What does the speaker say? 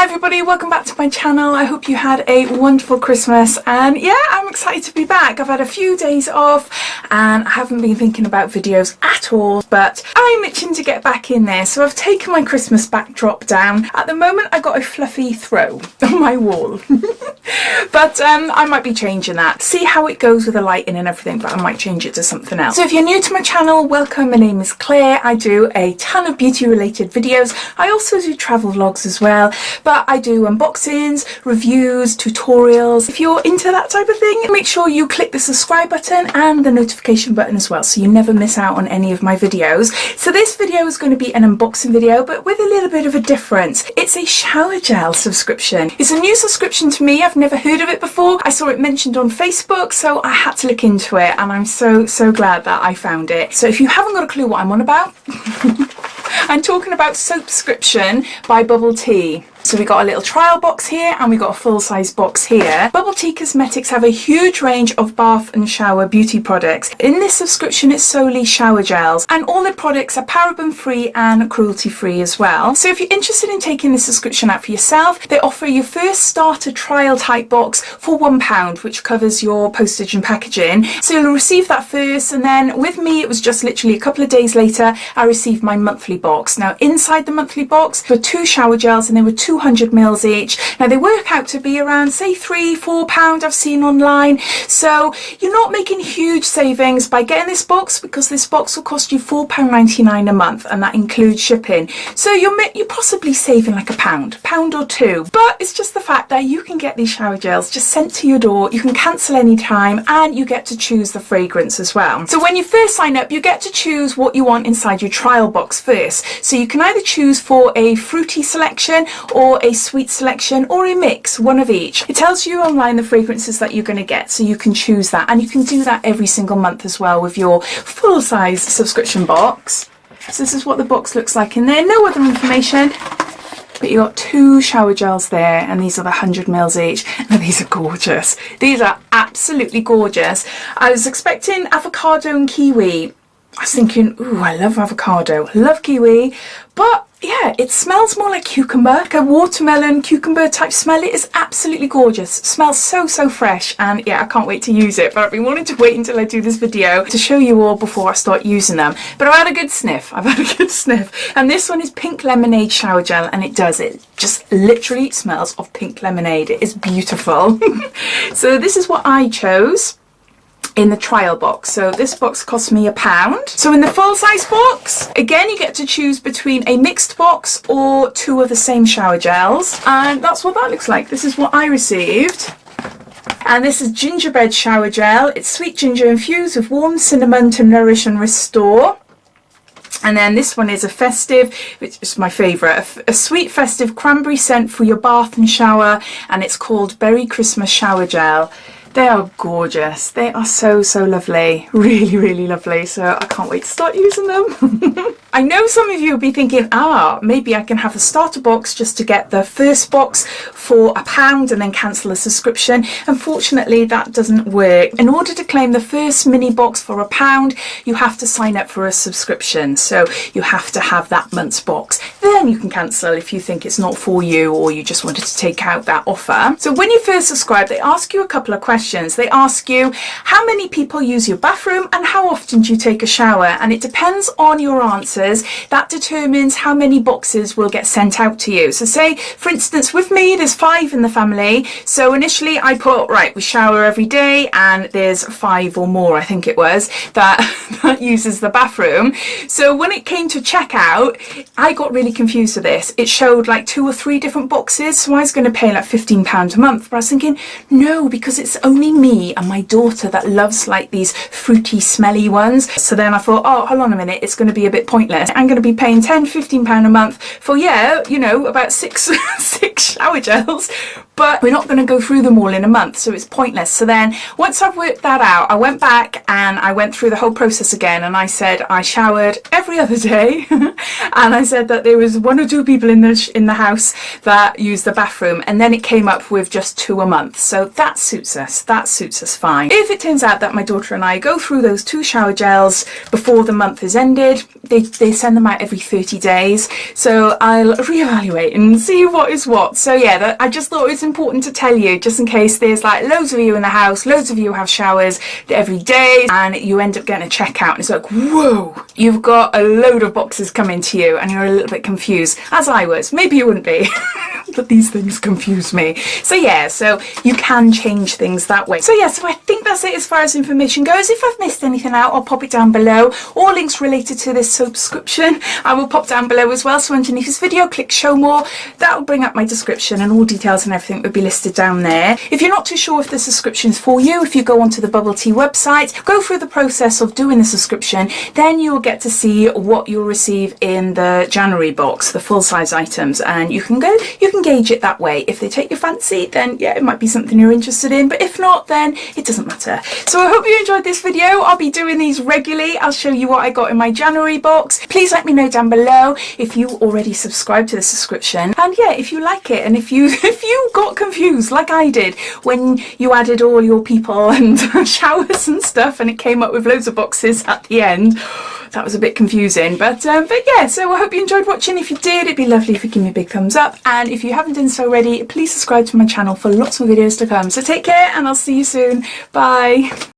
everybody, welcome back to my channel. I hope you had a wonderful Christmas, and yeah, I'm excited to be back. I've had a few days off and I haven't been thinking about videos at all, but I'm itching to get back in there, so I've taken my Christmas backdrop down. At the moment I got a fluffy throw on my wall but I might be changing that, see how it goes with the lighting and everything, but I might change it to something else. So if you're new to my channel, welcome. My name is Claire. I do a ton of beauty related videos. I also do travel vlogs as well, but I do unboxings, reviews, tutorials. If you're into that type of thing, make sure you click the subscribe button and the notification button as well, so you never miss out on any of my videos. So this video is going to be an unboxing video, but with a little bit of a difference. It's a shower gel subscription. It's a new subscription to me. I've never heard of it before. I saw it mentioned on Facebook, so I had to look into it, and I'm so glad that I found it. So if you haven't got a clue what I'm on about, I'm talking about Soapscription by Bubble Tea. So we got a little trial box here and we got a full-size box here. Bubble Tea Cosmetics have a huge range of bath and shower beauty products. In this subscription it's solely shower gels, and all their products are paraben free and cruelty free as well. So if you're interested in taking this subscription out for yourself, they offer your first starter trial type box for £1, which covers your postage and packaging. So you'll receive that first, and then with me it was just literally a couple of days later I received my monthly box. Now inside the monthly box were 2 shower gels, and they were 200ml each. Now they work out to be around say £3–4 I've seen online, so you're not making huge savings by getting this box, because this box will cost you £4.99 a month, and that includes shipping. So you're possibly saving like £1 or £2, but it's just the fact that you can get these shower gels just sent to your door. You can cancel anytime, and you get to choose the fragrance as well. So when you first sign up, you get to choose what you want inside your trial box first. So you can either choose for a fruity selection or a sweet selection, or a mix, one of each. It tells you online the fragrances that you're going to get, so you can choose that, and you can do that every single month as well with your full-size subscription box. So this is what the box looks like in there. No other information, but you got 2 shower gels there, and these are the 100ml each. Now these are gorgeous. These are absolutely gorgeous. I was expecting avocado and kiwi. I was thinking, ooh, I love avocado, love kiwi, but yeah, it smells more like cucumber, like a watermelon cucumber type smell. It is absolutely gorgeous. It smells so fresh, and yeah, I can't wait to use it. But I've been wanting to wait until I do this video to show you all before I start using them. But I've had a good sniff. And this one is pink lemonade shower gel, and it just literally smells of pink lemonade. It is beautiful. So this is what I chose in the trial box. So this box cost me £1. So in the full size box, again, you get to choose between a mixed box or 2 of the same shower gels, and that's what that looks like. This is what I received. And this is gingerbread shower gel. It's sweet ginger infused with warm cinnamon to nourish and restore. And then this one is a festive, which is my favourite, a sweet festive cranberry scent for your bath and shower, and it's called Berry Christmas Shower Gel. They are gorgeous. They are so lovely. Really lovely. So I can't wait to start using them. I know some of you will be thinking, maybe I can have the starter box just to get the first box for £1 and then cancel the subscription. Unfortunately, that doesn't work. In order to claim the first mini box for £1, you have to sign up for a subscription. So you have to have that month's box. Then you can cancel if you think it's not for you, or you just wanted to take out that offer. So when you first subscribe, they ask you a couple of questions. They ask you how many people use your bathroom and how often do you take a shower, and it depends on your answers. That determines how many boxes will get sent out to you. So say, for instance, with me there's 5 in the family, so initially I put, right, we shower every day, and there's 5 or more, I think it was, that uses the bathroom. So when it came to checkout, I got really confused with this. It showed like 2 or 3 different boxes, so I was going to pay like £15 a month, but I was thinking, no, because it's only me and my daughter that loves like these fruity smelly ones. So then I thought, oh, hold on a minute, it's going to be a bit pointless. I'm going to be paying £10–15 a month for, yeah, you know, about 6 shower gels. but we're not going to go through them all in a month, so it's pointless. So then once I've worked that out, I went back and I went through the whole process again, and I said I showered every other day and I said that there was 1 or 2 people in the house that used the bathroom, and then it came up with just 2 a month. So that suits us fine. If it turns out that my daughter and I go through those 2 shower gels before the month is ended, they send them out every 30 days, so I'll reevaluate and see what is what. So yeah, I just thought it was important to tell you, just in case there's like loads of you in the house, loads of you have showers every day, and you end up getting a checkout and it's like, whoa, you've got a load of boxes coming to you and you're a little bit confused, as I was. Maybe you wouldn't be but these things confuse me. So yeah, so you can change things that way. So yeah, so I think that's it as far as information goes. If I've missed anything out, I'll pop it down below. All links related to this subscription I will pop down below as well. So underneath this video, click show more. That will bring up my description, and all details and everything will be listed down there. If you're not too sure if the subscription is for you, if you go onto the Bubble Tea website, go through the process of doing the subscription, then you'll get to see what you'll receive in the January box, the full size items, and you can gauge it that way. If they take your fancy, then yeah, it might be something you're interested in, but if not, then it doesn't matter. So I hope you enjoyed this video. I'll be doing these regularly. I'll show you what I got in my January box. Please let me know down below if you already subscribed to the subscription, and yeah, if you like it, and if you got confused like I did when you added all your people and showers and stuff and it came up with loads of boxes at the end. That was a bit confusing, but yeah, so I hope you enjoyed watching. If you did, it'd be lovely if you give me a big thumbs up, and if you haven't done so already, please subscribe to my channel for lots more videos to come. So take care, and I'll see you soon. Bye.